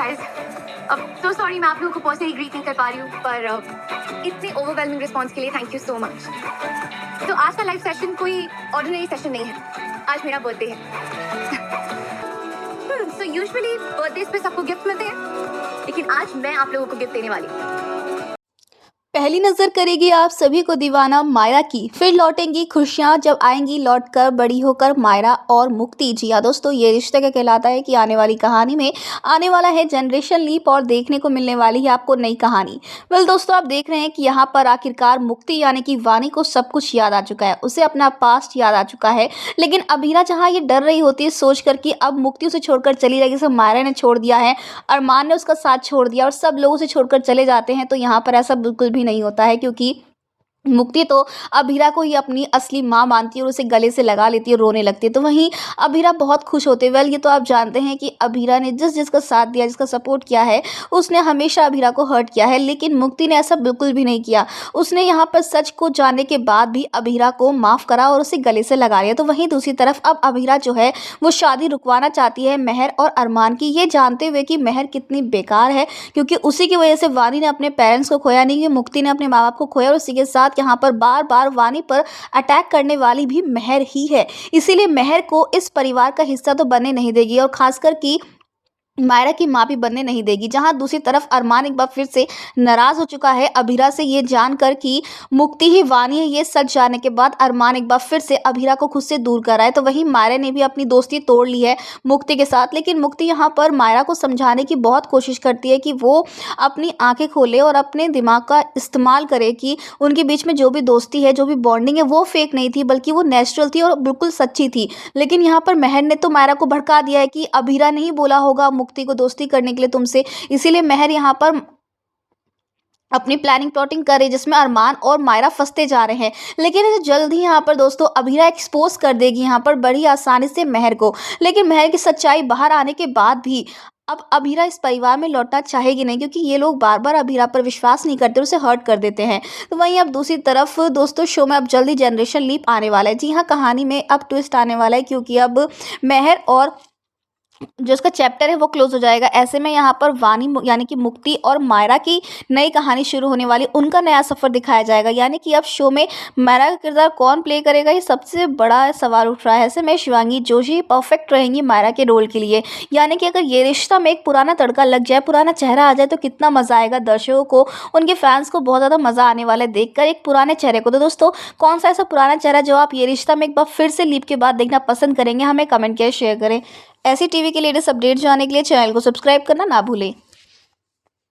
Guys, अब तो sorry मैं आप लोगों को पर्सनली ग्रीट नहीं कर पा रही हूँ, पर इतने ओवरवेलमिंग रिस्पॉन्स के लिए थैंक यू सो मच। तो आज का लाइव सेशन कोई ऑर्डिनरी सेशन नहीं है, आज मेरा बर्थडे है। सो यूजुअली बर्थडे पे सबको गिफ्ट मिलते हैं, लेकिन आज मैं आप लोगों को गिफ्ट देने वाली हूँ। पहली नजर करेगी आप सभी को दीवाना मायरा की, फिर लौटेंगी खुशियां जब आएंगी लौटकर बड़ी होकर मायरा और मुक्ति। जी हाँ दोस्तों, ये रिश्ता क्या कहलाता है कि आने वाली कहानी में आने वाला है जनरेशन लीप और देखने को मिलने वाली है आपको नई कहानी। वेल दोस्तों, आप देख रहे हैं कि यहाँ पर आखिरकार मुक्ति यानी कि वानी को सब कुछ याद आ चुका है, उसे अपना पास्ट याद आ चुका है। लेकिन अभीरा जहाँ ये डर रही होती है सोच कर कि अब मुक्ति उसे छोड़कर चली जाएगी, जैसे मायरा ने छोड़ दिया है, अरमान ने उसका साथ छोड़ दिया और सब लोग उसे छोड़कर चले जाते हैं, तो यहाँ पर ऐसा बिल्कुल भी नहीं होता है, क्योंकि मुक्ति तो अभीरा को ही अपनी असली माँ मानती है और उसे गले से लगा लेती है, रोने लगती है। तो वहीं अभीरा बहुत खुश होते हैं। वेल ये तो आप जानते हैं कि अभीरा ने जिसका साथ दिया, जिसका सपोर्ट किया है, उसने हमेशा अभीरा को हर्ट किया है, लेकिन मुक्ति ने ऐसा बिल्कुल भी नहीं किया। उसने यहाँ पर सच को जानने के बाद भी अभीरा को माफ़ करा और उसे गले से लगा लिया। तो वहीं दूसरी तरफ अब अभीरा जो है वो शादी रुकवाना चाहती है मेहर और अरमान की, ये जानते हुए कि मेहर कितनी बेकार है, क्योंकि उसी की वजह से वानी ने अपने पेरेंट्स को खोया, नहीं कि मुक्ति ने अपने माँ बाप को खोया, और उसी के साथ यहाँ पर बार बार वानी पर अटैक करने वाली भी मेहर ही है। इसीलिए मेहर को इस परिवार का हिस्सा तो बनने नहीं देगी और खासकर कि मायरा की माँ भी बनने नहीं देगी। जहां दूसरी तरफ अरमान एक बार फिर से नाराज हो चुका है अभीरा से, ये जानकर कि मुक्ति ही वानी है, ये सच जानने के बाद अरमान एक बार फिर से अभीरा को खुद से दूर कर रहा है। तो वहीं मायरा ने भी अपनी दोस्ती तोड़ ली है मुक्ति के साथ, लेकिन मुक्ति यहाँ पर मायरा को समझाने की बहुत कोशिश करती है कि वो अपनी आंखें खोले और अपने दिमाग का इस्तेमाल करे कि उनके बीच में जो भी दोस्ती है, जो भी बॉन्डिंग है, वो फेक नहीं थी, बल्कि वो नेचुरल थी और बिल्कुल सच्ची थी। लेकिन यहाँ पर मेहर ने तो मायरा को भड़का दिया है कि अभीरा नहीं बोला होगा मुक्ति को दोस्ती करने के लिए तुमसे, इसीलिए मेहर यहाँ पर अपनी प्लानिंग प्लॉटिंग कर रही है, जिसमें अरमान और मायरा फंसते जा रहे हैं। लेकिन इसे जल्द ही यहाँ पर दोस्तों अभीरा एक्सपोज कर देगी यहाँ पर बड़ी आसानी से मेहर को। लेकिन मेहर की सच्चाई बाहर आने के बाद भी अब अभीरा इस परिवार में लौटना चाहेगी नहीं, क्योंकि ये लोग बार बार अभीरा पर विश्वास नहीं करते, उसे हर्ट कर देते हैं। तो वहीं अब दूसरी तरफ दोस्तों शो में अब जल्दी जनरेशन लीप आने वाला है। जी हाँ, कहानी में अब ट्विस्ट आने वाला है, क्योंकि अब मेहर और जो इसका चैप्टर है वो क्लोज हो जाएगा। ऐसे में यहाँ पर वानी यानी कि मुक्ति और मायरा की नई कहानी शुरू होने वाली, उनका नया सफ़र दिखाया जाएगा। यानी कि अब शो में मायरा का किरदार कौन प्ले करेगा, ये सबसे बड़ा सवाल उठ रहा है। ऐसे में शिवांगी जोशी परफेक्ट रहेंगी मायरा के रोल के लिए। यानी कि अगर ये रिश्ता में एक पुराना तड़का लग जाए, पुराना चेहरा आ जाए, तो कितना मज़ा आएगा दर्शकों को, उनके फैंस को बहुत ज़्यादा मज़ा आने वाला है देखकर एक पुराने चेहरे को। तो दोस्तों कौन सा ऐसा पुराना चेहरा जो आप ये रिश्ता में एक बार फिर से लीप के बाद देखना पसंद करेंगे, हमें कमेंट किया शेयर करें। ऐसी टीवी के लेटेस्ट अपडेट जानने के लिए चैनल को सब्सक्राइब करना ना भूलें।